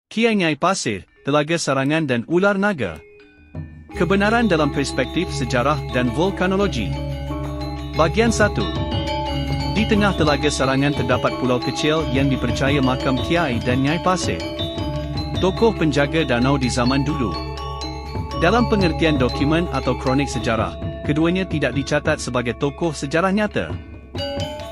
Kiai Nyai Pasir, Telaga Sarangan dan Ular Naga. Kebenaran dalam perspektif sejarah dan vulkanologi. Bahagian 1. Di tengah Telaga Sarangan terdapat pulau kecil yang dipercaya makam Kiai dan Nyai Pasir, tokoh penjaga danau di zaman dulu. Dalam pengertian dokumen atau kronik sejarah, keduanya tidak dicatat sebagai tokoh sejarah nyata.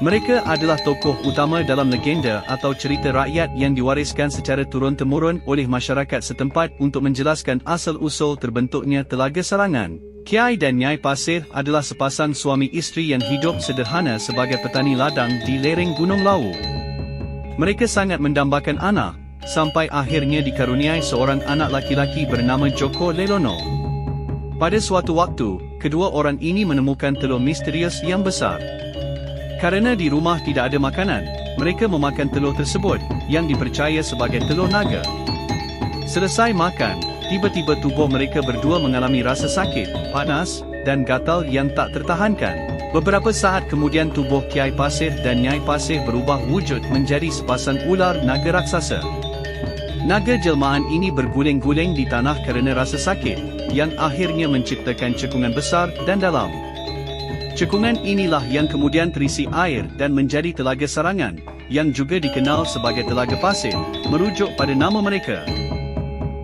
Mereka adalah tokoh utama dalam legenda atau cerita rakyat yang diwariskan secara turun-temurun oleh masyarakat setempat untuk menjelaskan asal-usul terbentuknya Telaga Sarangan. Kiai dan Nyai Pasir adalah sepasang suami isteri yang hidup sederhana sebagai petani ladang di lereng Gunung Lawu. Mereka sangat mendambakan anak, sampai akhirnya dikaruniai seorang anak laki-laki bernama Joko Lelono. Pada suatu waktu, kedua orang ini menemukan telur misterius yang besar. Karena di rumah tidak ada makanan, mereka memakan telur tersebut, yang dipercaya sebagai telur naga. Selesai makan, tiba-tiba tubuh mereka berdua mengalami rasa sakit, panas, dan gatal yang tak tertahankan. Beberapa saat kemudian tubuh Kiai Pasir dan Nyai Pasir berubah wujud menjadi sepasang ular naga raksasa. Naga jelmaan ini berguling-guling di tanah kerana rasa sakit, yang akhirnya menciptakan cekungan besar dan dalam. Cekungan inilah yang kemudian terisi air dan menjadi Telaga Sarangan, yang juga dikenal sebagai Telaga Pasir, merujuk pada nama mereka.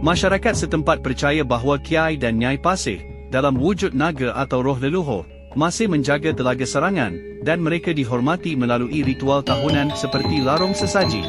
Masyarakat setempat percaya bahawa Kiai dan Nyai Pasir, dalam wujud naga atau roh leluhur, masih menjaga Telaga Sarangan, dan mereka dihormati melalui ritual tahunan seperti larung sesaji.